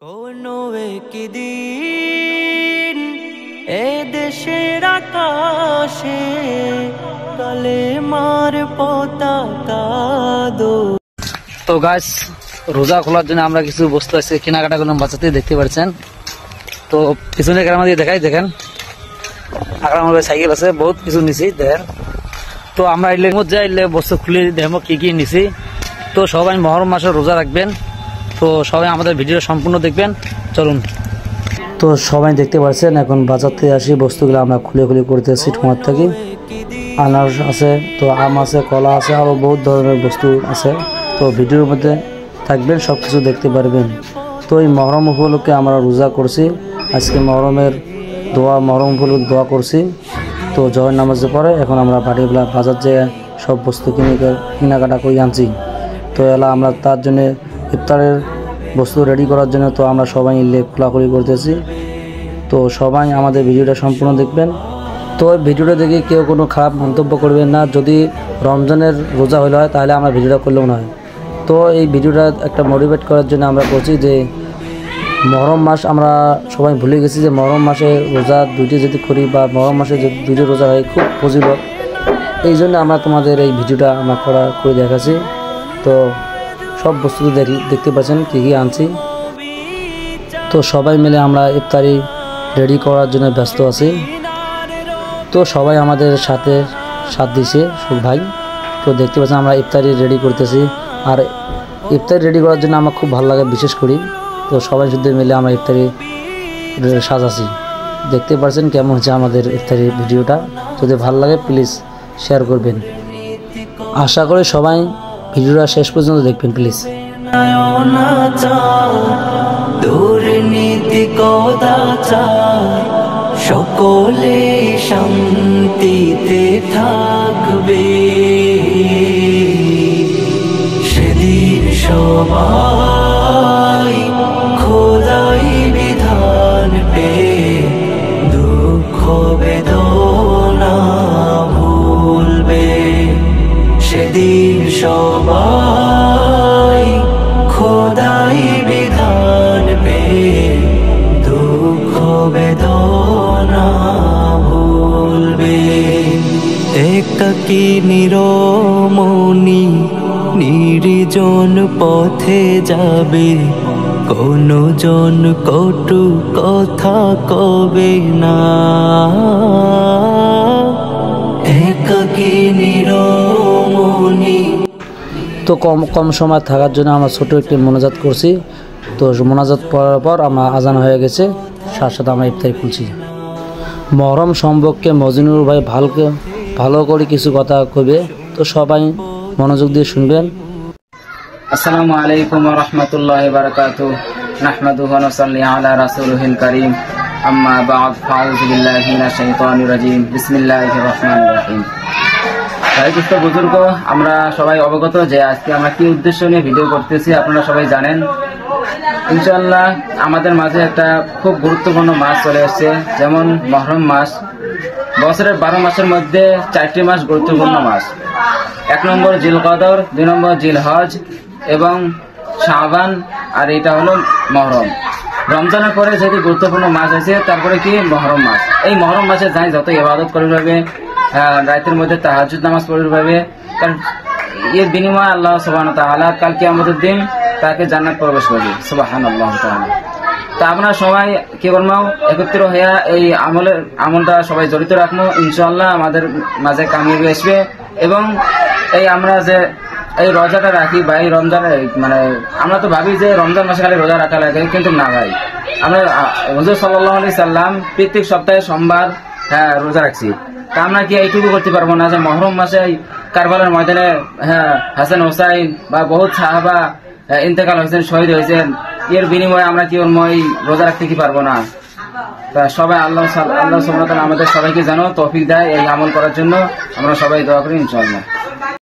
কোনো একদিন এ দেশের আকাশে কালেমার পতাকা দো। তো গাইস, রোজা খোলার জন্য আমরা কিছু বস্তু আছে কেনাকাটা করলাম বাচ্চাতে, দেখতে পাচ্ছেন। তো পিছনে ক্যামেরা দিয়ে দেখাই, দেখেন আমার সাইকেল আছে, বহুত কিছু নিছি দেখেন। তো আমরা এলে মধ্যে এলে বস্তু খুলে দেখবো কি কি নিছি। তো সবাই মহরম মাসে রোজা রাখবেন, তো সবাই আমাদের ভিডিও সম্পূর্ণ দেখবেন, চলুন। তো সবাই দেখতে পাচ্ছেন এখন বাজার থেকে আসি বস্তুগুলো আমরা খুলে খুলে করতেছি। তোমার থেকে আনারস আছে, তো আম আছে, কলা আছে, আরও বহুত ধরনের বস্তু আছে। তো ভিডিওর মধ্যে থাকবেন, সব কিছু দেখতে পারবেন। তো এই মহরম উপলক্ষে আমরা রোজা করছি, আজকে মহরমের মহরম উপলক্ষে দোয়া করছি। তো জয়ের নামাজের পরে এখন আমরা বাড়িগুলা বাজার যেয়ে সব বস্তু কেনাকাটা করে আনছি। তো এলা আমরা তার জন্য ইফতারের বস্তু রেডি করার জন্য তো আমরা সবাই মিলে খোলাখুলি করতেছি। তো সবাই আমাদের ভিডিওটা সম্পূর্ণ দেখবেন। তো ভিডিওটা দেখে কেউ কোনো খারাপ মন্তব্য করবেন না। যদি রমজানের রোজা হলে হয় তাহলে আমরা ভিডিওটা করলেও নয়। তো এই ভিডিওটা একটা মোটিভেট করার জন্য আমরা বলছি যে মহরম মাস আমরা সবাই ভুলে গেছি যে মহরম মাসে রোজা দুইটি যদি করি বা মহরম মাসে যদি দুইটি রোজা হয় খুব ফজিলত। এই জন্য আমরা তোমাদের এই ভিডিওটা আমরা করে দেখাচ্ছি। তো সব বস্তু দেখতে পাচ্ছেন কী কী আনছি। তো সবাই মিলে আমরা ইফতারি রেডি করার জন্য ব্যস্ত আছি। তো সবাই আমাদের সাথ দিছে সব ভাই। তো দেখতে পাচ্ছেন আমরা ইফতারি রেডি করতেছি। আর ইফতারি রেডি করার জন্য আমার খুব ভালো লাগে, বিশেষ করি। তো সবাই শুদ্ধ মিলে আমরা ইফতারি সাজাচ্ছি। দেখতে পাচ্ছেন কেমন হচ্ছে আমাদের ইফতারি ভিডিওটা। যদি ভালো লাগে প্লিজ শেয়ার করবেন। আশা করি সবাই ভিডিওটা শেষ পর্যন্ত দেখবেন প্লিজ। দুর্নীতি কদাচার সকলে শান্তিতে থাকবে, সেদিন সবাই খোদাই বিধান পে দুঃখ বেদনা ভুলবে, সেদিন সবাই খোদাই বিধান পে দুঃখ বেদনা ভুলবে। একাকী নিরমণি নির্জন পথে যাবে, কোনো জন কটু কথা কবে না। একাকী নিরমণি। তো কম সময় থাকার জন্য আমরা ছোট একটি মোনাজাত করছি। তো মোনাজাত পড়ার পর আমরা আজান হয়ে গেছে, সাথে সাথে আমরা ইফতারি খুলছি। মহরম সম্পর্কে মজিনুর ভাই ভালো করে কিছু কথা কইবে, তো সবাই মনোযোগ দিয়ে শুনবেন। আসসালামু আলাইকুম ওয়া রাহমাতুল্লাহি ওয়া বারাকাতুহু। নাহমাদুহু ওয়া নুসাল্লি আলা রাসূলিহিল কারীম। আম্মা বা'দ, ফাউযু বিল্লাহি মিনাশ শাইতানির রাজীম। বিসমিল্লাহির রহমানির রহিম। ভাইদোস্ত বুজুর্গ, আমরা সবাই অবগত যে আজকে আমরা কি উদ্দেশ্য নিয়ে ভিডিও করতেছি আপনারা সবাই জানেন। ইনশাআল্লাহ আমাদের মাঝে একটা খুব গুরুত্বপূর্ণ মাস চলে এসেছে, যেমন মহরম মাস। বছরের 12 মাসের মধ্যে 4টি মাস গুরুত্বপূর্ণ মাস। 1 নম্বর জিলকদর, 2 নম্বর জিলহজ এবং শাবান, আর এটা হলো মহরম। রমজানের পরে যেটি গুরুত্বপূর্ণ মাস আছে, তারপরে কি মহরম মাস। এই মহরম মাসে যাই যত ইবাদত করে পাবে, রাতের মধ্যে তাহাজ্জুদ নামাজ পড়ে পাবে, কারণ এর বিনিময়ে আল্লাহ সুবহানাহু ওয়া তাআলা কাল কিয়ামতের দিন তাকে জান্নাত প্রবেশ করবে। সুবহানাল্লাহ তাআলা। তা আমরা সবাই কি করবো, একত্র হইয়া এই আমলটা সবাই জড়িত রাখবো। ইনশাআল্লাহ আমাদের মাঝে কামিয়াবি আসবে। এবং এই আমরা যে এই রোজাটা রাখি বা এই রমজানে, মানে আমরা তো ভাবি যে রমজান মাসে খালি রোজা রাখা লাগে, কিন্তু না ভাই। আমরা হুজুর সাল্লাল্লাহু আলাইহি সাল্লাম প্রত্যেক সপ্তাহে সোমবার রোজা রাখছি। তা আমরা কি এইটুকু করতে পারবো না যে মহরম মাসে কারবালার ময়দানে হাসান হোসাইন বা বহুত সাহাবা ইন্তেকাল হয়েছেন, শহীদ হয়েছেন, এর বিনিময়ে আমরা কি এই রোজা রাখতে কি পারবো না? তা সবাই আল্লাহ সুবহানাহু ওয়া তাআলা আমাদের সবাইকে যেন তৌফিক দেয় এই আমল করার জন্য। আমরা সবাই দোয়া করি ইনশাআল্লাহ।